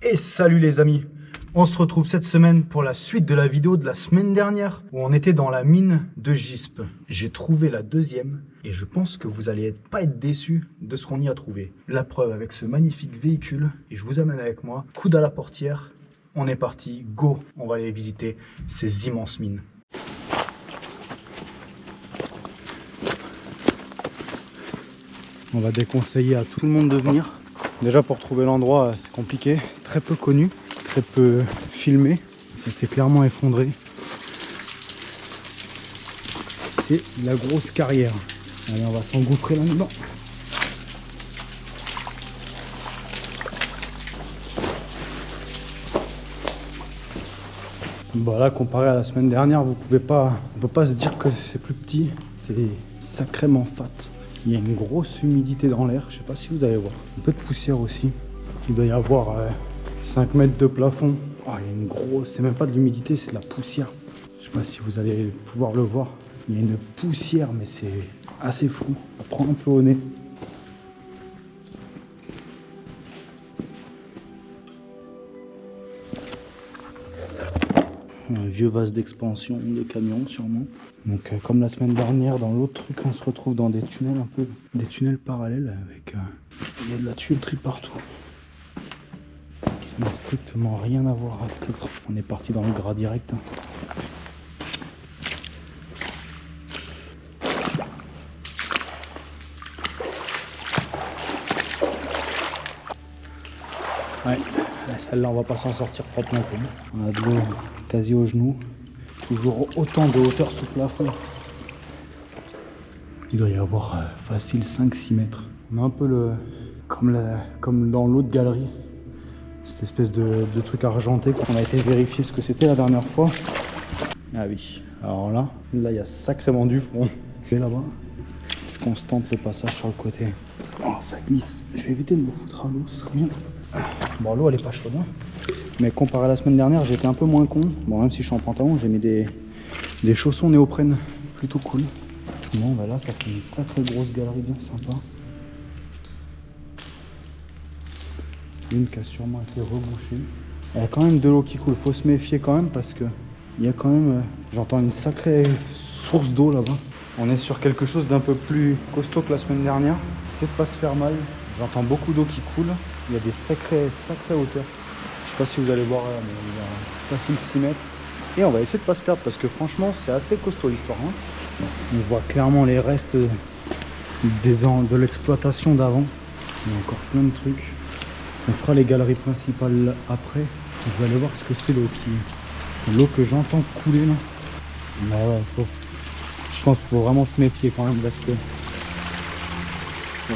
Et salut les amis, on se retrouve cette semaine pour la suite de la vidéo de la semaine dernière où on était dans la mine de Gispe. J'ai trouvé la deuxième et je pense que vous allez pas être déçus de ce qu'on y a trouvé. La preuve avec ce magnifique véhicule et je vous amène avec moi, coude à la portière, on est parti, go, on va aller visiter ces immenses mines. On va déconseiller à tout le monde de venir. Déjà pour trouver l'endroit c'est compliqué, très peu connu, très peu filmé, ça s'est clairement effondré. C'est la grosse carrière. Allez, on va s'engouffrer là-dedans. Bon là comparé à la semaine dernière, on peut pas se dire que c'est plus petit, c'est sacrément fat. Il y a une grosse humidité dans l'air, je sais pas si vous allez voir. Un peu de poussière aussi. Il doit y avoir 5 mètres de plafond. Ah, il y a une grosse, c'est même pas de l'humidité, c'est de la poussière. Je sais pas si vous allez pouvoir le voir. Il y a une poussière, mais c'est assez fou. Ça prend un peu au nez. Un vieux vase d'expansion de camion sûrement. Donc comme la semaine dernière dans l'autre truc on se retrouve dans des tunnels un peu, des tunnels parallèles avec il y a de la tuyauterie partout. Ça n'a strictement rien à voir avec l'autre. On est parti dans le gras direct. Ouais, celle-là on va pas s'en sortir propre non plus. On a de l'eau quasi au genou. Toujours autant de hauteur sous plafond. Il doit y avoir facile 5-6 mètres. On a un peu comme dans l'autre galerie. Cette espèce de truc argenté qu'on a été vérifier ce que c'était la dernière fois. Ah oui, alors là il y a sacrément du fond. Et là-bas, est-ce qu'on se tente le passage sur le côté? Oh, ça glisse. Je vais éviter de me foutre à l'eau, ce serait bien. Bon, l'eau elle est pas chaude, hein. Mais comparé à la semaine dernière, j'étais un peu moins con. Bon, même si je suis en pantalon, j'ai mis des chaussons néoprène plutôt cool. Bon, bah là, ça fait une sacrée grosse galerie bien sympa. Une qui a sûrement été rebouchée. Il y a quand même de l'eau qui coule. Faut se méfier quand même parce que il y a quand même, j'entends une sacrée source d'eau là-bas. On est sur quelque chose d'un peu plus costaud que la semaine dernière. C'est de pas se faire mal. J'entends beaucoup d'eau qui coule. Il y a des sacrées hauteurs. Je sais pas si vous allez voir, mais il y a facile 6 mètres. Et on va essayer de pas se perdre parce que franchement, c'est assez costaud l'histoire. Hein. On voit clairement les restes de l'exploitation d'avant. Il y a encore plein de trucs. On fera les galeries principales après. Je vais aller voir ce que c'est l'eau que j'entends couler là. Bah ouais, je pense qu'il faut vraiment se méfier quand même parce que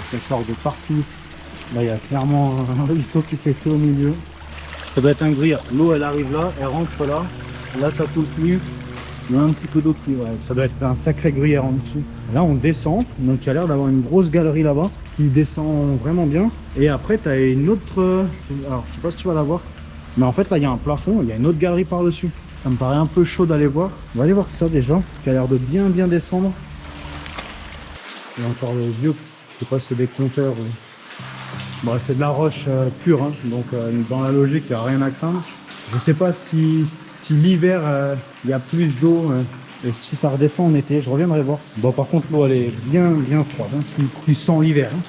ça sort de partout. Là, il y a clairement un ruisseau qui fait feu au milieu. Ça doit être un gruyère. L'eau, elle arrive là, elle rentre là. Là, ça coule plus. Il y a un petit peu d'eau qui... Ouais, ça doit être un sacré gruyère en dessous. Là, on descend. Donc, il y a l'air d'avoir une grosse galerie là-bas qui descend vraiment bien. Et après, tu as une autre... Alors, je sais pas si tu vas la voir. Mais en fait, là, il y a un plafond. Il y a une autre galerie par-dessus. Ça me paraît un peu chaud d'aller voir. On va aller voir ça déjà. Qui a l'air de bien descendre. Il y a encore le vieux... Je sais pas si c'est des compteurs ou... Bon, c'est de la roche pure, hein. Donc dans la logique, il n'y a rien à craindre. Je sais pas si l'hiver, il y a plus d'eau et si ça redescend en été, je reviendrai voir. Bon, par contre, l'eau, elle est bien froide. Hein. Tu sens l'hiver. Hein.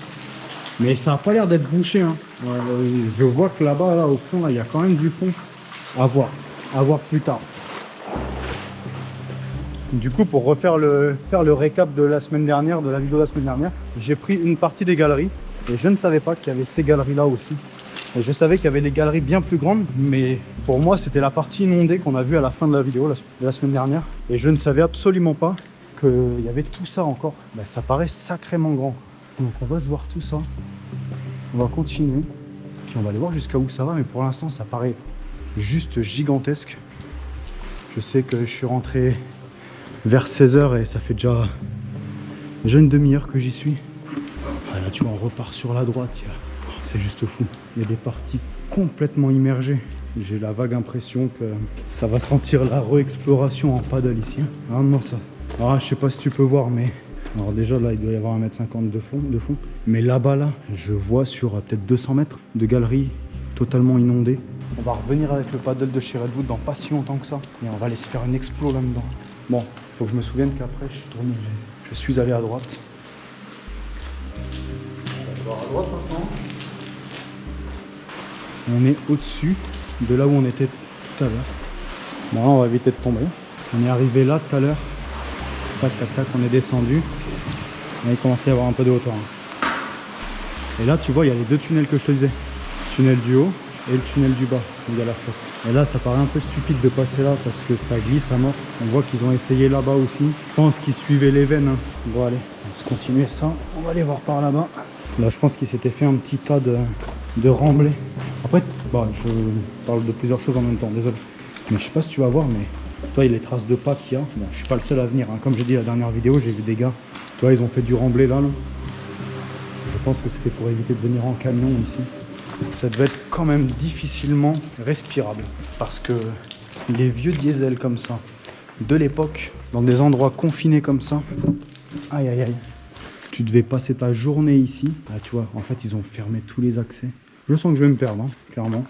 Mais ça n'a pas l'air d'être bouché. Hein. Je vois que là-bas, là, au fond, il y a quand même du fond. À voir plus tard. Du coup, pour faire le récap de la semaine dernière, de la vidéo de la semaine dernière, j'ai pris une partie des galeries. Et je ne savais pas qu'il y avait ces galeries-là aussi. Et je savais qu'il y avait des galeries bien plus grandes, mais pour moi, c'était la partie inondée qu'on a vue à la fin de la vidéo de la semaine dernière. Et je ne savais absolument pas qu'il y avait tout ça encore. Ben, ça paraît sacrément grand. Donc on va se voir tout ça. On va continuer. Puis on va aller voir jusqu'à où ça va, mais pour l'instant, ça paraît juste gigantesque. Je sais que je suis rentré vers 16 h et ça fait déjà une demi-heure que j'y suis. Là tu vois, on repart sur la droite, c'est juste fou. Il y a des parties complètement immergées. J'ai la vague impression que ça va sentir la re-exploration en paddle ici. Regarde-moi ça. Alors, je sais pas si tu peux voir, mais... Alors déjà là, il doit y avoir 1,50 m de fond. Mais là-bas, là, je vois sur peut-être 200 mètres de galerie totalement inondé. On va revenir avec le paddle de chez Redwood dans pas si longtemps que ça. Et on va aller se faire une explo là-dedans. Bon, faut que je me souvienne qu'après je suis allé à droite. On va voir à droite maintenant. On est au-dessus de là où on était tout à l'heure. Bon là on va éviter de tomber. On est arrivé là tout à l'heure. Tac tac tac, on est descendu. On a commencé à avoir un peu de hauteur. Et là tu vois il y a les deux tunnels que je te disais. Le tunnel du haut et le tunnel du bas où il y a la flotte. Et là ça paraît un peu stupide de passer là parce que ça glisse à mort. On voit qu'ils ont essayé là-bas aussi. Je pense qu'ils suivaient les veines. Bon allez, on va se continuer ça. On va aller voir par là-bas. Là je pense qu'il s'était fait un petit tas de remblais. Après, bon, je parle de plusieurs choses en même temps, désolé. Mais je sais pas si tu vas voir, mais toi, il y a les traces de pas qu'il y a. Bon, je suis pas le seul à venir. Hein. Comme j'ai dit la dernière vidéo, j'ai vu des gars. Toi, ils ont fait du remblai là. Je pense que c'était pour éviter de venir en camion ici. Ça devait être quand même difficilement respirable. Parce que les vieux diesels comme ça, de l'époque, dans des endroits confinés comme ça, aïe aïe aïe. Tu devais passer ta journée ici. Là, tu vois, en fait, ils ont fermé tous les accès. Je sens que je vais me perdre, hein, clairement.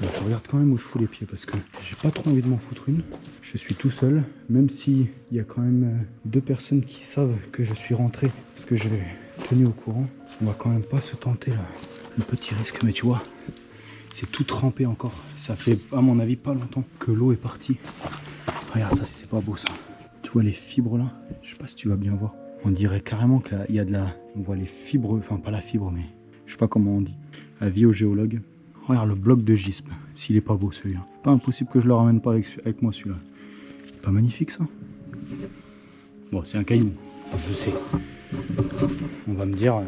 Je regarde quand même où je fous les pieds parce que j'ai pas trop envie de m'en foutre une. Je suis tout seul, même s'il y a quand même deux personnes qui savent que je suis rentré parce que j'ai tenu au courant. On va quand même pas se tenter là, le petit risque. Mais tu vois, c'est tout trempé encore. Ça fait à mon avis pas longtemps que l'eau est partie. Regarde ça, c'est pas beau ça. Tu vois les fibres là, je sais pas si tu vas bien voir. On dirait carrément qu'il y a de la... On voit les fibres, enfin pas la fibre mais je sais pas comment on dit. Avis au géologue. Regarde le bloc de gispe, s'il est pas beau celui-là. Pas impossible que je le ramène pas avec moi celui-là. Pas magnifique ça? Bon, c'est un caillou, je sais. On va me dire,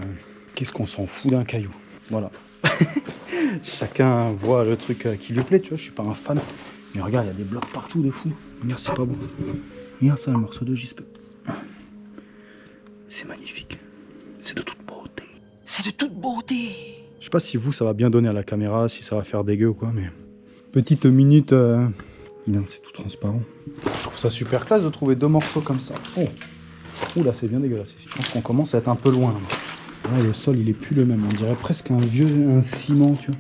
qu'est-ce qu'on s'en fout d'un caillou? Voilà. Chacun voit le truc qui lui plaît, tu vois, je suis pas un fan. Mais regarde, il y a des blocs partout de fou. Regarde, c'est pas beau. Regarde ça, le morceau de gispe. C'est magnifique. C'est de toute beauté. C'est de toute beauté. Je sais pas si vous ça va bien donner à la caméra, si ça va faire dégueu ou quoi, mais petite minute, c'est tout transparent. Je trouve ça super classe de trouver deux morceaux comme ça. Oh, oula, c'est bien dégueulasse ici. Je pense qu'on commence à être un peu loin. Là, le sol il est plus le même, on dirait presque un ciment, tu vois.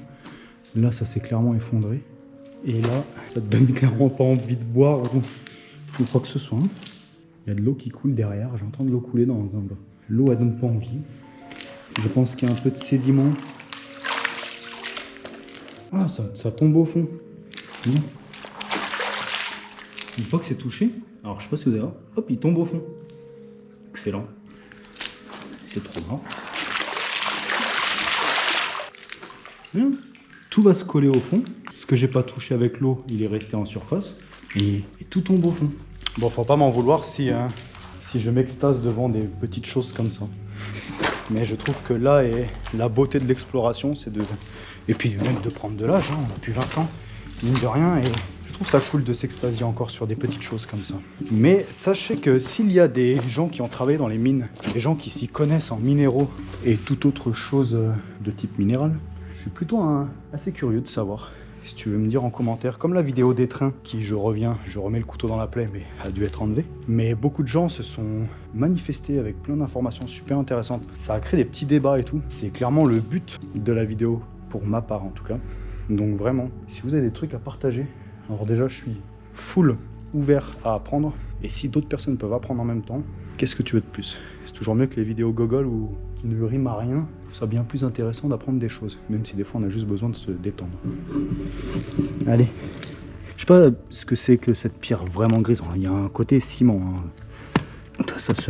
Là, ça s'est clairement effondré. Et là, ça te donne clairement pas envie de boire ou quoi que ce soit. Il y a de l'eau qui coule derrière, j'entends de l'eau couler dans un bas. L'eau elle donne pas envie. Je pense qu'il y a un peu de sédiment. Ah, ça tombe au fond. Une fois que c'est touché, alors je sais pas si vous allez voir, hop, il tombe au fond. Excellent. C'est trop grand. Tout va se coller au fond. Ce que j'ai pas touché avec l'eau, il est resté en surface. Et tout tombe au fond. Bon, faut pas m'en vouloir si je m'extase devant des petites choses comme ça. Mais je trouve que là est la beauté de l'exploration, c'est de... Et puis même de prendre de l'âge, hein, depuis 20 ans, mine de rien, et je trouve ça cool de s'extasier encore sur des petites choses comme ça. Mais sachez que s'il y a des gens qui ont travaillé dans les mines, des gens qui s'y connaissent en minéraux et toute autre chose de type minéral, je suis plutôt assez curieux de savoir. Si tu veux me dire en commentaire, comme la vidéo des trains, qui je remets le couteau dans la plaie, mais a dû être enlevé. Mais beaucoup de gens se sont manifestés avec plein d'informations super intéressantes. Ça a créé des petits débats et tout. C'est clairement le but de la vidéo, pour ma part en tout cas. Donc vraiment, si vous avez des trucs à partager, alors déjà je suis full ouvert à apprendre. Et si d'autres personnes peuvent apprendre en même temps, qu'est-ce que tu veux de plus? C'est toujours mieux que les vidéos gogol ou qui ne riment à rien. Je trouve ça bien plus intéressant d'apprendre des choses, même si des fois on a juste besoin de se détendre. Allez. Je sais pas ce que c'est que cette pierre vraiment grise. Il y a un côté ciment. Hein. Ça se...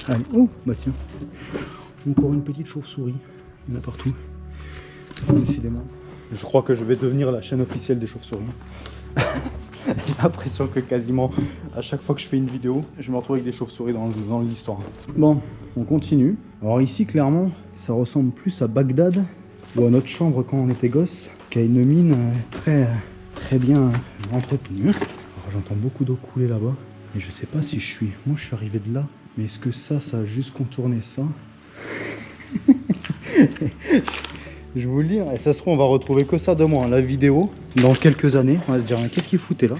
Allez. Oh, bah tiens. Encore une petite chauve-souris. Il y en a partout. Décidément. Je crois que je vais devenir la chaîne officielle des chauves-souris. J'ai l'impression que quasiment à chaque fois que je fais une vidéo, je me retrouve avec des chauves-souris dans l'histoire. Bon, on continue. Alors ici, clairement, ça ressemble plus à Bagdad ou à notre chambre quand on était gosse, qu'à une mine très bien entretenue. Alors j'entends beaucoup d'eau couler là-bas, et je sais pas si moi je suis arrivé de là, mais est-ce que ça a juste contourné ça? Je vous le dis, et ça se trouve on va retrouver que ça de moi, la vidéo, dans quelques années, on va se dire qu'est-ce qu'il foutait là?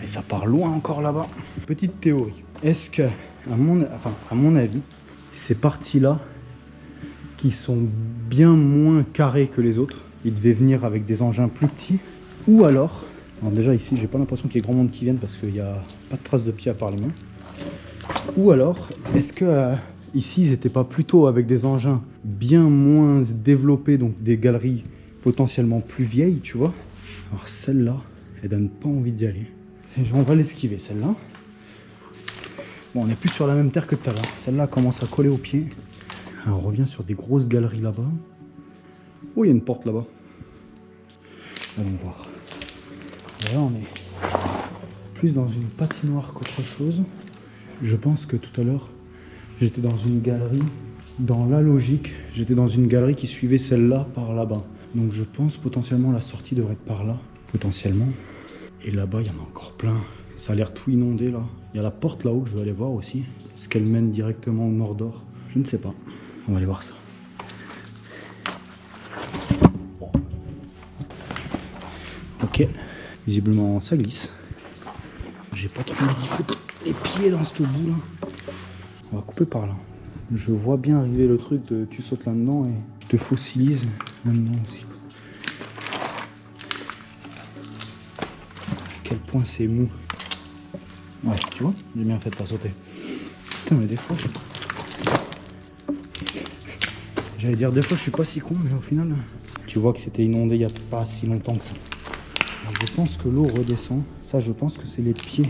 Et ça part loin encore là-bas. Petite théorie, est-ce que, à mon avis, ces parties-là qu'ils sont bien moins carrés que les autres. Ils devaient venir avec des engins plus petits. Ou alors déjà ici, j'ai pas l'impression qu'il y ait grand monde qui vienne parce qu'il n'y a pas de traces de pied à part les mains. Ou alors, est-ce que ici, ils n'étaient pas plutôt avec des engins bien moins développés, donc des galeries potentiellement plus vieilles, tu vois? Alors celle-là, elle donne pas envie d'y aller. Et on va l'esquiver, celle-là. Bon, on n'est plus sur la même terre que tout à l'heure. Celle-là commence à coller aux pieds. Alors, on revient sur des grosses galeries là-bas. Oh, il y a une porte là-bas. Allons voir. Et là, on est plus dans une patinoire qu'autre chose. Je pense que tout à l'heure, j'étais dans une galerie. Dans la logique, j'étais dans une galerie qui suivait celle-là par là-bas. Donc je pense potentiellement la sortie devrait être par là. Potentiellement. Et là-bas, il y en a encore plein. Ça a l'air tout inondé là. Il y a la porte là-haut que je vais aller voir aussi. Est-ce qu'elle mène directement au Mordor? Je ne sais pas. On va aller voir ça. Bon. Ok. Visiblement ça glisse. J'ai pas trop envie d'y foutre les pieds dans ce bout là. On va couper par là. Je vois bien arriver le truc de tu sautes là-dedans et tu te fossilises là-dedans aussi. À quel point c'est mou. Ouais, tu vois, j'ai bien fait de pas sauter. Putain, mais des fois, j'allais dire des fois je suis pas si con, mais au final, tu vois que c'était inondé il y a pas si longtemps que ça. Alors, je pense que l'eau redescend. Ça, je pense que c'est les pieds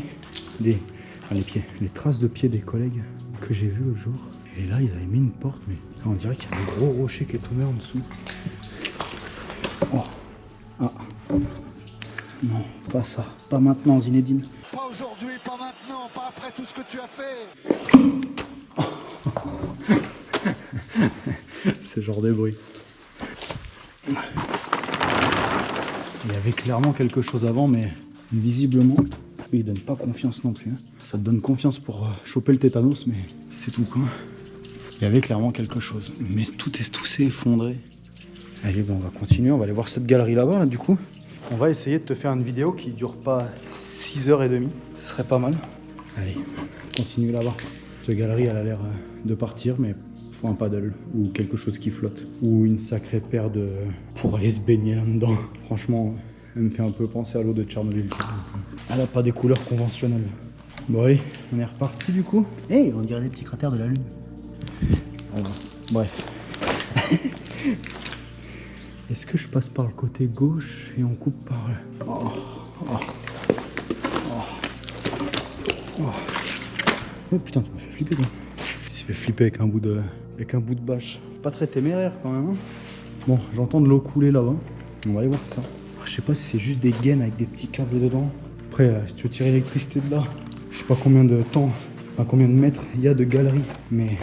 des... Enfin, les traces de pieds des collègues que j'ai vus l'autre jour. Et là, ils avaient mis une porte, mais on dirait qu'il y a un gros rocher qui est tombé en dessous. Oh. Ah. Non, pas ça. Pas maintenant, Zinedine. Pas aujourd'hui, pas maintenant, pas après tout ce que tu as fait. Ce genre de bruit. Il y avait clairement quelque chose avant, mais visiblement, il donne pas confiance non plus. Hein. Ça te donne confiance pour choper le tétanos, mais c'est tout quoi. Il y avait clairement quelque chose, mais tout s'est effondré. Allez, bon, on va continuer, on va aller voir cette galerie là-bas, là, du coup. On va essayer de te faire une vidéo qui dure pas 6h30, ce serait pas mal. Allez, continue là-bas. Cette galerie, elle a l'air de partir, mais faut un paddle ou quelque chose qui flotte. Ou une sacrée paire de... pour aller se baigner là-dedans. Franchement, elle me fait un peu penser à l'eau de Tchernobyl. Elle a pas des couleurs conventionnelles. Bon allez, on est reparti du coup. Hey, on dirait des petits cratères de la Lune. Voilà. Bref. Est-ce que je passe par le côté gauche et on coupe par là? Oh, oh, oh, oh. Oh putain, tu m'as fait flipper toi. Il s'est fait flipper avec un bout de bâche. Pas très téméraire quand même. Hein. Bon, j'entends de l'eau couler là-bas. On va aller voir ça. Je sais pas si c'est juste des gaines avec des petits câbles dedans. Après, si tu veux tirer l'électricité de là, je sais pas combien de temps, enfin combien de mètres il y a de galeries. Mais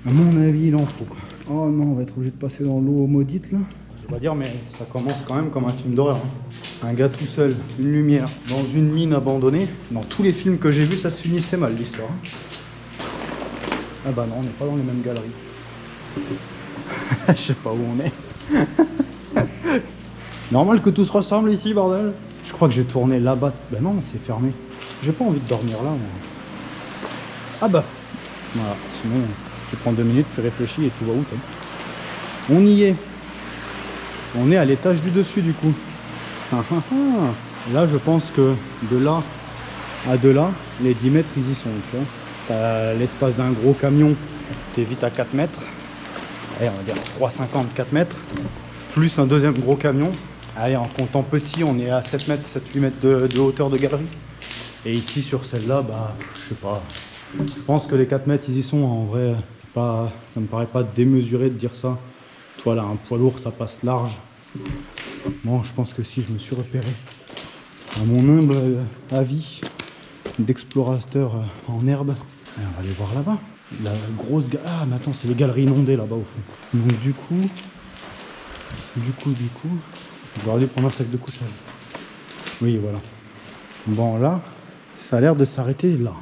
à mon avis, il en faut quoi. Oh non, on va être obligé de passer dans l'eau maudite là. Je vais pas dire, mais ça commence quand même comme un film d'horreur. Hein. Un gars tout seul, une lumière, dans une mine abandonnée. Dans tous les films que j'ai vus, ça se finissait mal l'histoire. Ah bah non, on n'est pas dans les mêmes galeries. Je sais pas où on est. Normal que tout se ressemble ici, bordel. Je crois que j'ai tourné là-bas. Bah non, c'est fermé. J'ai pas envie de dormir là, moi. Ah bah. Voilà, sinon, tu prends 2 minutes, tu réfléchis et tu vois où t'es. On y est. On est à l'étage du dessus du coup. Là je pense que de là à de là, les 10 mètres ils y sont. Tu vois. T'as l'espace d'un gros camion, t'es vite à 4 mètres. Allez, on va dire 3,50, 4 mètres. Plus un deuxième gros camion. Allez, en comptant petit, on est à 7 mètres, 7-8 mètres de hauteur de galerie. Et ici sur celle-là, bah je sais pas. Je pense que les 4 mètres ils y sont en vrai. Pas, ça me paraît pas démesuré de dire ça. Toi là, un poids lourd ça passe large. Bon, je pense que si je me suis repéré, à mon humble avis d'explorateur en herbe, allez, on va aller voir là-bas. La grosse... Ah, mais attends, c'est les galeries inondées là-bas au fond. Donc du coup, je vais aller prendre un sac de couchage. Oui, voilà. Bon, là, ça a l'air de s'arrêter là.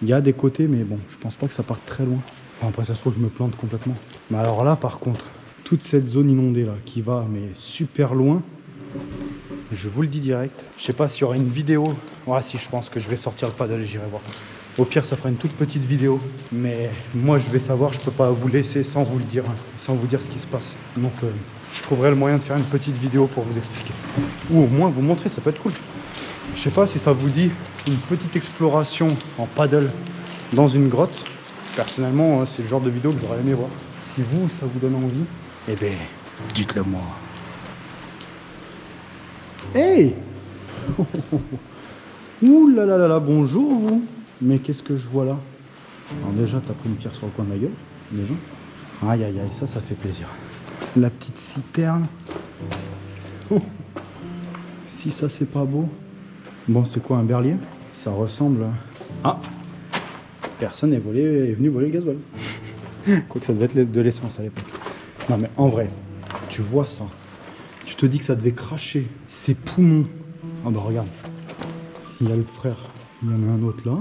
Il y a des côtés, mais bon, je pense pas que ça parte très loin. Enfin, après, ça se trouve, je me plante complètement. Mais alors là, par contre, toute cette zone inondée là, qui va, mais super loin, je vous le dis direct. Je sais pas s'il y aura une vidéo. Ouais, si, je pense que je vais sortir le paddle et j'irai voir. Au pire, ça fera une toute petite vidéo. Mais moi, je vais savoir, je peux pas vous laisser sans vous le dire, hein, sans vous dire ce qui se passe. Donc, je trouverai le moyen de faire une petite vidéo pour vous expliquer. Ou au moins vous montrer, ça peut être cool. Je sais pas si ça vous dit une petite exploration en paddle dans une grotte. Personnellement, c'est le genre de vidéo que j'aurais aimé voir. Si vous, ça vous donne envie, eh bien, dites-le moi. Hey! Ouh là là là là, bonjour vous! Mais qu'est-ce que je vois là? Alors déjà, t'as pris une pierre sur le coin de la gueule, déjà. Aïe aïe aïe, ça fait plaisir. La petite citerne. Oh. Si ça, c'est pas beau. Bon, c'est quoi un berlier? Ça ressemble à... Ah! Personne est venu voler le gasoil. Quoique ça devait être de l'essence à l'époque. Non mais en vrai, tu vois ça. Tu te dis que ça devait cracher ses poumons. Ah bah regarde. Il y a le frère. Il y en a un autre là.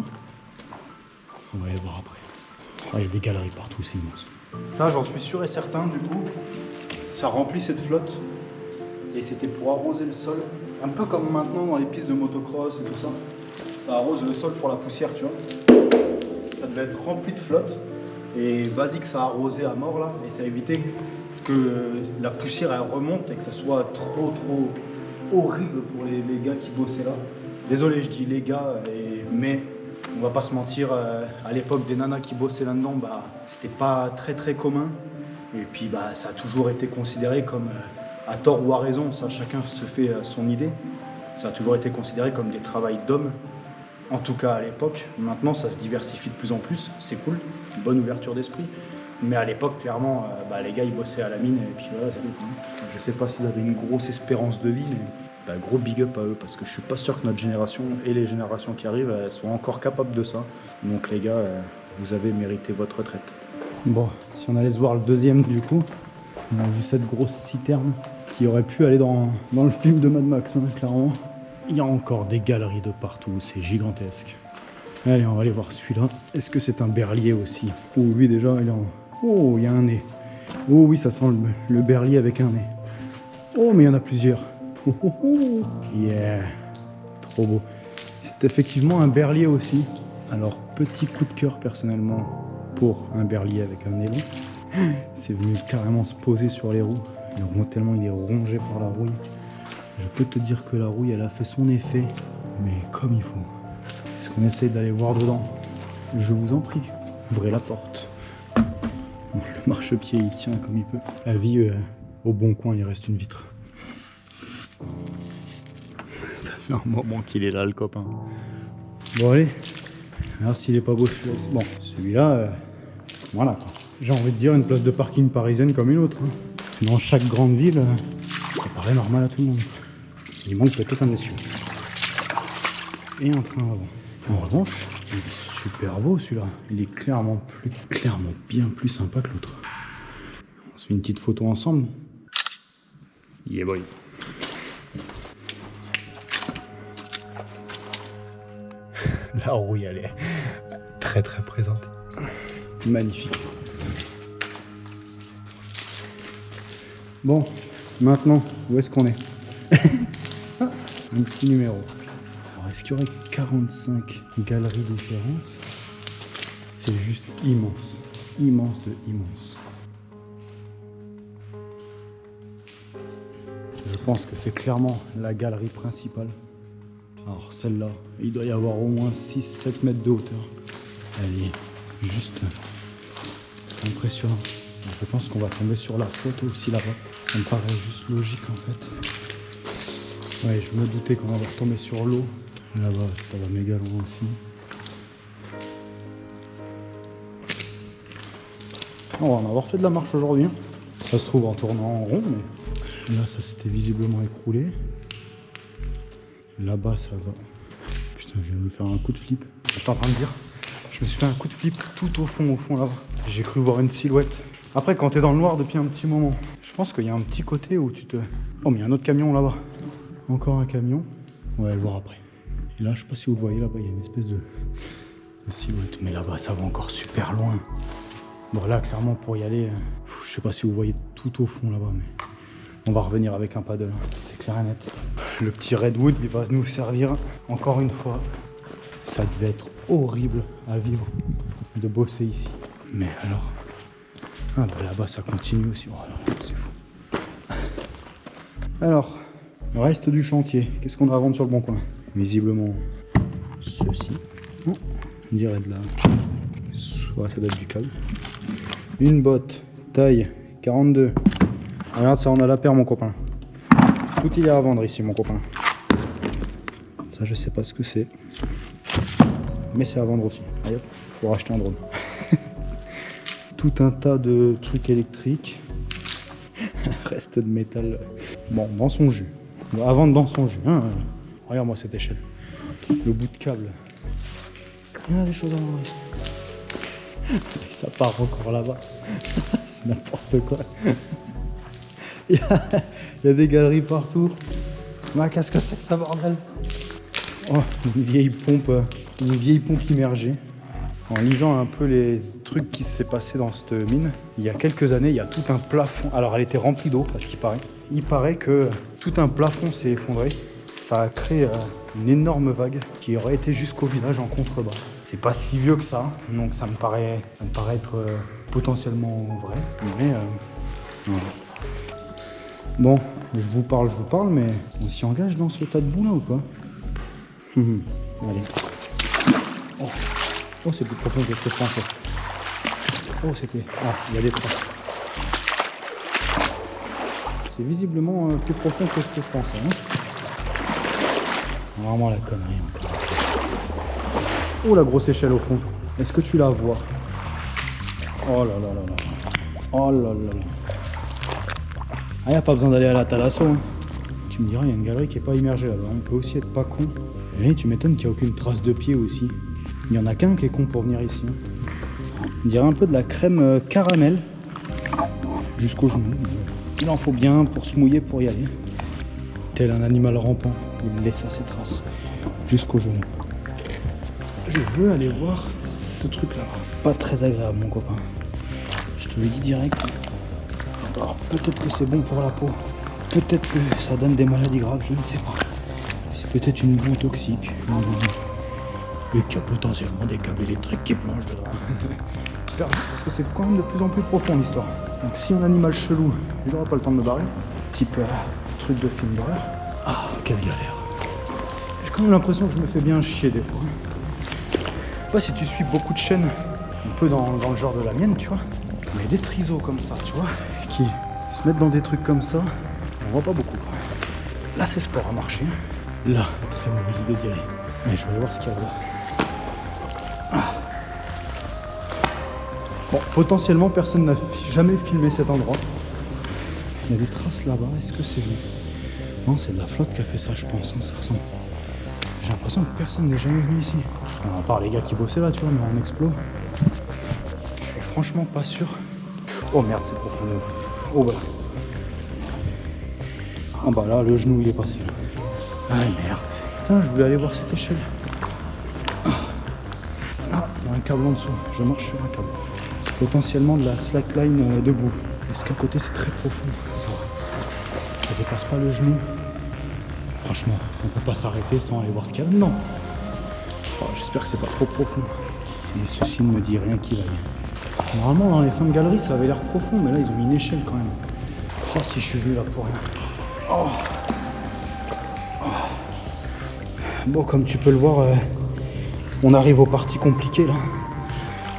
On va aller voir après. Ah, il y a des galeries partout, c'est immense. Ça, j'en suis sûr et certain, du coup. Ça remplit cette flotte. Et c'était pour arroser le sol. Un peu comme maintenant dans les pistes de motocross et tout ça. Ça arrose le sol pour la poussière, tu vois. Ça devait être rempli de flotte. Et vas-y que ça arrosait à mort là. Et ça évitait que la poussière elle remonte et que ça soit trop horrible pour les gars qui bossaient là. Désolé, je dis les gars, mais on va pas se mentir, à l'époque des nanas qui bossaient là-dedans, bah, c'était pas très commun. Et puis bah, ça a toujours été considéré comme, à tort ou à raison, ça chacun se fait son idée, ça a toujours été considéré comme des travails d'hommes, en tout cas à l'époque. Maintenant ça se diversifie de plus en plus, c'est cool, une bonne ouverture d'esprit. Mais à l'époque, clairement, bah, les gars ils bossaient à la mine et puis voilà, je sais pas s'ils avaient une grosse espérance de vie, mais bah, gros big up à eux parce que je suis pas sûr que notre génération et les générations qui arrivent elles soient encore capables de ça. Donc les gars, vous avez mérité votre retraite. Bon, si on allait se voir le deuxième du coup, on a vu cette grosse citerne qui aurait pu aller dans le film de Mad Max, hein, clairement. Il y a encore des galeries de partout, c'est gigantesque. Allez, on va aller voir celui-là. Est-ce que c'est un berlier aussi? Oh, lui déjà, il est en... Oh, il y a un nez. Oh oui, ça sent le berlier avec un nez. Oh, mais il y en a plusieurs. Oh, oh, oh. Yeah, trop beau. C'est effectivement un berlier aussi. Alors, petit coup de cœur personnellement pour un berlier avec un nez long. C'est venu carrément se poser sur les roues. Tellement il est rongé par la rouille. Je peux te dire que la rouille, elle a fait son effet, mais comme il faut. Est-ce qu'on essaie d'aller voir dedans? Je vous en prie, ouvrez la porte. Bon, le marchepied, il tient comme il peut. La vie, au bon coin, il reste une vitre. Ça fait un moment qu'il est là, le copain. Bon, allez. Alors, s'il est pas beau, celui-là. Bon, celui-là, voilà. J'ai envie de dire une place de parking parisienne comme une autre. Hein. Dans chaque grande ville, ça paraît normal à tout le monde. Il manque peut-être un essieu. Et un train avant. En revanche, il est super beau celui-là. Il est clairement bien plus sympa que l'autre. On se fait une petite photo ensemble. Yeah boy. La rouille, elle est très présente. Magnifique. Bon, maintenant, où est-ce qu'on est? Un petit numéro. Alors, est-ce qu'il y aurait 45 galeries différentes? C'est juste immense. Immense de immense. Je pense que c'est clairement la galerie principale. Alors celle-là, il doit y avoir au moins 6-7 mètres de hauteur. Elle est juste impressionnante. Je pense qu'on va tomber sur la photo aussi là-bas. Ça me paraît juste logique en fait. Ouais, je me doutais qu'on allait retomber sur l'eau. Là-bas, ça va méga loin aussi. On va en avoir fait de la marche aujourd'hui. Ça se trouve en tournant en rond, mais là, ça s'était visiblement écroulé. Là-bas, ça va. Putain, je vais me faire un coup de flip. J'étais en train de dire, je me suis fait un coup de flip tout au fond là-bas. J'ai cru voir une silhouette. Après, quand t'es dans le noir depuis un petit moment, je pense qu'il y a un petit côté où tu te... Oh, mais il y a un autre camion là-bas. Encore un camion. On va le voir après. Et là, je sais pas si vous le voyez là-bas, il y a une espèce de silhouette. Mais là-bas, ça va encore super loin. Bon, là, clairement, pour y aller, je sais pas si vous voyez tout au fond là-bas, mais on va revenir avec un paddle. C'est clair et net. Le petit Redwood, il va nous servir encore une fois. Ça devait être horrible à vivre de bosser ici. Mais alors... Ah bah là-bas ça continue aussi. Oh, c'est fou. Alors, le reste du chantier. Qu'est-ce qu'on a à vendre sur le bon coin? Visiblement, ceci. Oh, on dirait de la... Soit ça doit être du câble. Une botte, taille 42. Regarde ça, on a la paire mon copain. Tout il est à vendre ici mon copain. Ça je sais pas ce que c'est. Mais c'est à vendre aussi. Allez hop, faut racheter un drone. Tout un tas de trucs électriques. Reste de métal. Bon, dans son jus. À vendre dans son jus. Hein. Regarde-moi cette échelle. Le bout de câble. Il y a des choses à vendre ici. Et ça part encore là-bas. C'est n'importe quoi. Il y a des galeries partout. Mais qu'est-ce que c'est que ça bordel? Oh, une vieille pompe immergée. En lisant un peu les trucs qui s'est passé dans cette mine, il y a quelques années, il y a tout un plafond. Alors elle était remplie d'eau, parce qu'il paraît. Il paraît que tout un plafond s'est effondré. Ça a créé une énorme vague qui aurait été jusqu'au village en contrebas. C'est pas si vieux que ça, donc ça me paraît être potentiellement vrai. Mais voilà. Bon, je vous parle, mais on s'y engage dans ce tas de boue là ou quoi? Allez. Oh, c'est plus profond que ce que je pensais. Oh, c'était... Ah, il y a des traces. C'est visiblement plus profond que ce que je pensais. Hein. Vraiment la connerie encore. Oh, la grosse échelle au fond. Est-ce que tu la vois? Oh là là là là. Oh là là là. Ah, il n'y a pas besoin d'aller à la Thalasso. Hein. Tu me diras, il y a une galerie qui n'est pas immergée là-bas. On peut aussi être pas con. Et tu m'étonnes qu'il n'y a aucune trace de pied aussi. Il n'y en a qu'un qui est con pour venir ici. On dirait un peu de la crème caramel. Jusqu'au genou. Il en faut bien pour se mouiller pour y aller. Tel un animal rampant. Il laissa ses traces. Jusqu'au genou. Je veux aller voir ce truc là. Pas très agréable mon copain. Je te le dis direct. Alors peut-être que c'est bon pour la peau. Peut-être que ça donne des maladies graves, je ne sais pas. C'est peut-être une boue toxique. Et qu'il y a potentiellement des câbles électriques qui plongent dedans. Parce que c'est quand même de plus en plus profond l'histoire. Donc si un animal chelou, il n'aura pas le temps de me barrer. Type truc de film d'horreur. Ah, quelle galère. J'ai quand même l'impression que je me fais bien chier des fois. Toi, si tu suis beaucoup de chaînes, un peu dans le genre de la mienne, tu vois, mais des trisos comme ça, tu vois, qui se mettent dans des trucs comme ça, on voit pas beaucoup. Là, c'est sport à marcher. Là, très mauvaise idée d'y aller. Mais je vais aller voir ce qu'il y a là. Ah. Bon, potentiellement, personne n'a jamais filmé cet endroit. Il y a des traces là-bas. Est-ce que c'est lui? Non, c'est de la flotte qui a fait ça, je pense. Hein, ça ressemble. J'ai l'impression que personne n'est jamais venu ici. À part les gars qui bossaient là, tu vois, mais en explo. Je suis franchement pas sûr. Oh merde, c'est profond. Oh bah. Ah bah là, le genou il est passé. Ah merde. Putain, je voulais aller voir cette échelle. Ah, il y a un câble en dessous. Je marche sur un câble. Potentiellement de la slackline debout. Est-ce qu'à côté c'est très profond? Ça va. Ça dépasse pas le genou. Franchement, on peut pas s'arrêter sans aller voir ce qu'il y a dedans. Oh, j'espère que c'est pas trop profond. Mais ceci ne me dit rien qui vaille. Normalement, dans les fins de galerie, ça avait l'air profond, mais là, ils ont mis une échelle quand même. Oh, si je suis venu là pour rien. Oh. Oh. Bon, comme tu peux le voir, on arrive aux parties compliquées là.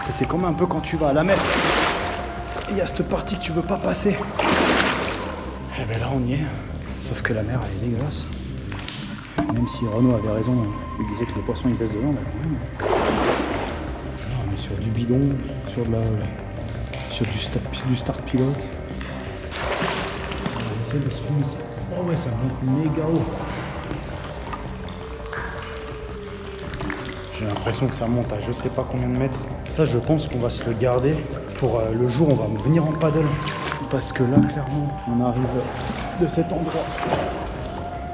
C'est comme un peu quand tu vas à la mer. Il y a cette partie que tu veux pas passer. Et bien là, on y est. Sauf que la mer, elle est dégueulasse. Même si Renaud avait raison, il disait que les poissons ils baissent dedans, mais quand même. Là, on est sur du bidon, sur du start pilote. On va essayer de se filmer ici. Oh ouais, ça monte méga haut. J'ai l'impression que ça monte à je sais pas combien de mètres. Ça, je pense qu'on va se le garder pour le jour où on va venir en paddle. Parce que là, clairement, on arrive de cet endroit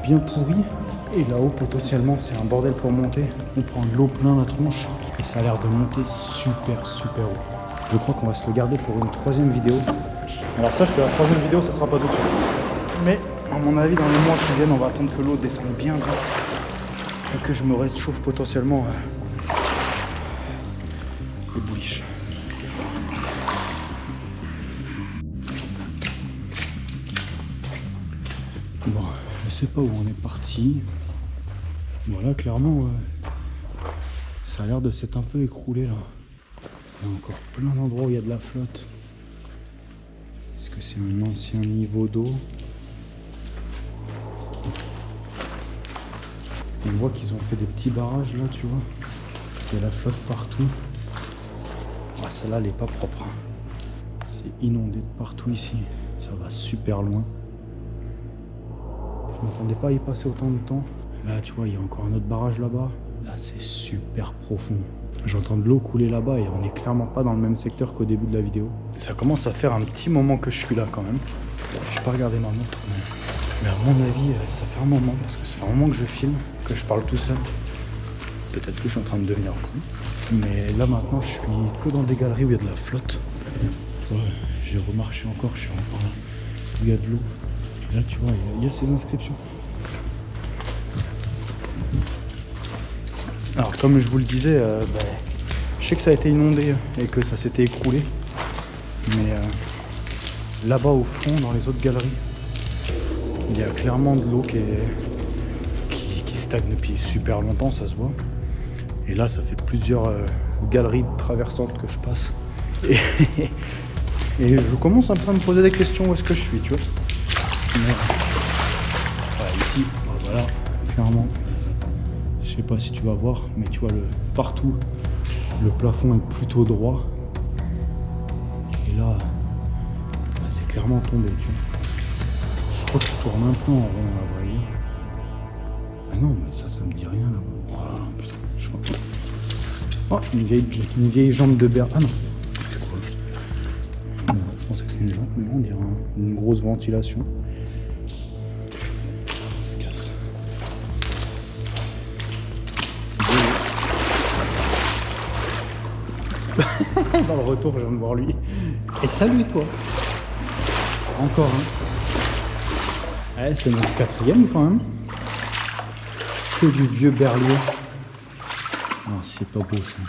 bien pourri. Et là-haut, potentiellement, c'est un bordel pour monter. On prend de l'eau plein la tronche et ça a l'air de monter super haut. Je crois qu'on va se le garder pour une troisième vidéo. Alors sache que la troisième vidéo, ça sera pas tout de suite. Mais à mon avis, dans les mois qui viennent, on va attendre que l'eau descende bien et que je me réchauffe potentiellement les bouliches. Bon, je sais pas où on est parti. Voilà, clairement, ça a l'air de s'être un peu écroulé là. Il y a encore plein d'endroits où il y a de la flotte. Est-ce que c'est un ancien niveau d'eau? On voit qu'ils ont fait des petits barrages là, tu vois. Il y a la flotte partout. Ah, celle-là, elle est pas propre. C'est inondé de partout ici. Ça va super loin. Je m'attendais pas à y passer autant de temps. Là, tu vois, il y a encore un autre barrage là-bas. Là, c'est super profond. J'entends de l'eau couler là-bas et on n'est clairement pas dans le même secteur qu'au début de la vidéo. Ça commence à faire un petit moment que je suis là quand même. Je n'ai pas regardé ma montre, mais à mon avis, ça fait un moment, parce que ça fait un moment que je filme, que je parle tout seul. Peut-être que je suis en train de devenir fou. Mais là maintenant, je suis que dans des galeries où il y a de la flotte. Ouais, j'ai remarché encore, je suis encore là où il y a de l'eau. Là, tu vois, il y a ces inscriptions. Alors, comme je vous le disais, je sais que ça a été inondé et que ça s'était écroulé. Mais là-bas, au fond, dans les autres galeries, il y a clairement de l'eau qui stagne depuis super longtemps, ça se voit. Et là, ça fait plusieurs galeries traversantes que je passe. Et je commence un peu à me poser des questions où est-ce que je suis, tu vois. Mais, voilà, ici, voilà, clairement. Je sais pas si tu vas voir, mais tu vois, partout, le plafond est plutôt droit. Et là, c'est clairement tombé, tu vois. Je crois que je tourne un peu en rond, là, vous voyez. Ah non, mais ça me dit rien, là. Voilà, putain, je crois. Oh, une vieille jambe de berre. Ah non, c'est quoi? Non, je pensais que c'était une jambe, mais on dirait une grosse ventilation. On se casse. Dans le retour, je viens de voir lui. Et salut toi. Encore un. Ouais, c'est notre quatrième quand même. Que du vieux berlier. Oh, c'est pas beau ça.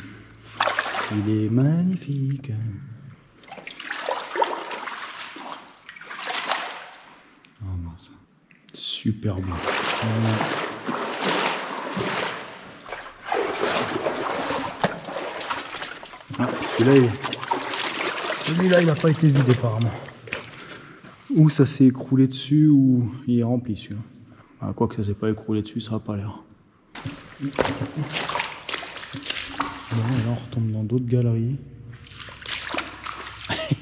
Il est magnifique. Oh non, ça. Super beau. Ah, celui-là, il n'a pas été vidé apparemment. Ou ça s'est écroulé dessus, ou il est rempli celui-là. Ah, quoi que ça s'est pas écroulé dessus, ça n'a pas l'air. Bon, et là on retombe dans d'autres galeries.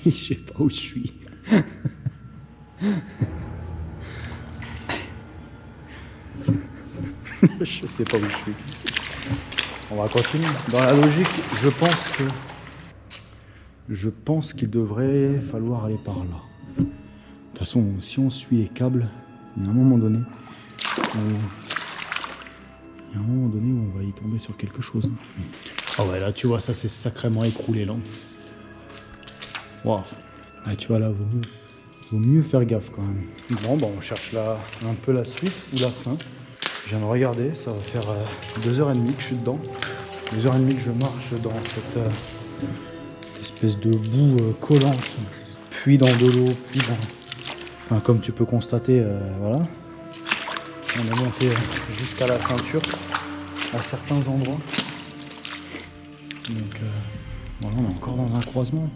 Je sais pas où je suis. Je sais pas où je suis. On va continuer. Dans la logique, je pense qu'il devrait falloir aller par là. De toute façon, si on suit les câbles, il y a un moment donné où on va y tomber sur quelque chose. Ah ouais, là tu vois, ça s'est sacrément écroulé là. Waouh. Là tu vois, là vaut mieux faire gaffe quand même. Bon, bah on cherche là un peu la suite ou la fin. Je viens de regarder, ça va faire 2h30 que je suis dedans. 2h30 que je marche dans cette espèce de boue collante, puis dans de l'eau, puis dans... Enfin, comme tu peux constater, voilà. On est monté jusqu'à la ceinture à certains endroits. Donc voilà, on est encore dans un croisement.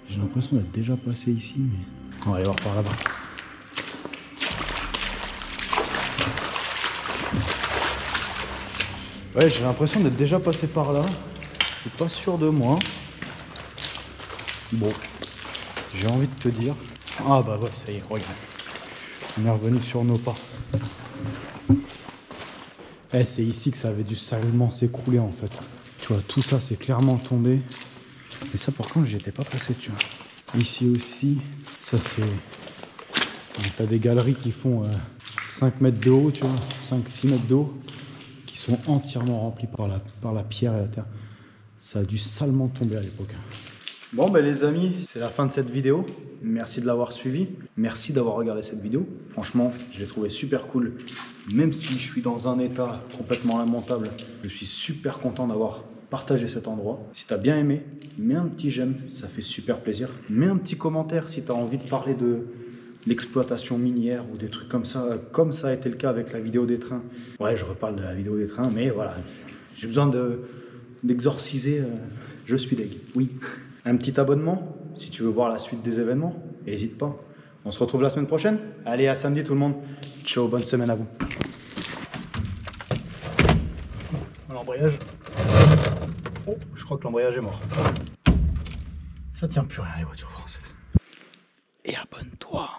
J'ai l'impression d'être déjà passé ici, mais on va aller voir par là-bas. Ouais, j'ai l'impression d'être déjà passé par là. Je suis pas sûr de moi. Bon, j'ai envie de te dire. Ah bah ouais, ça y est, regarde. On est revenu sur nos pas. Eh, c'est ici que ça avait dû salement s'écrouler en fait. Tu vois, tout ça c'est clairement tombé. Et ça par contre, j'y étais pas passé, tu vois. Ici aussi, ça c'est... T'as des galeries qui font 5 mètres de haut, tu vois, 5-6 mètres de haut, qui sont entièrement remplies par la pierre et la terre. Ça a dû salement tomber à l'époque. Bon ben les amis, c'est la fin de cette vidéo. Merci de l'avoir suivi. Merci d'avoir regardé cette vidéo. Franchement, je l'ai trouvé super cool. Même si je suis dans un état complètement lamentable, je suis super content d'avoir partager cet endroit. Si tu as bien aimé, mets un petit j'aime, ça fait super plaisir. Mets un petit commentaire si tu as envie de parler de l'exploitation minière ou des trucs comme ça a été le cas avec la vidéo des trains. Ouais, je reparle de la vidéo des trains, mais voilà, j'ai besoin d'exorciser, je suis deg, oui. Un petit abonnement, si tu veux voir la suite des événements, n'hésite pas. On se retrouve la semaine prochaine. Allez, à samedi tout le monde. Ciao, bonne semaine à vous. L'embrayage. Oh, je crois que l'embrayage est mort. Ça tient plus rien les voitures françaises. Et abonne-toi.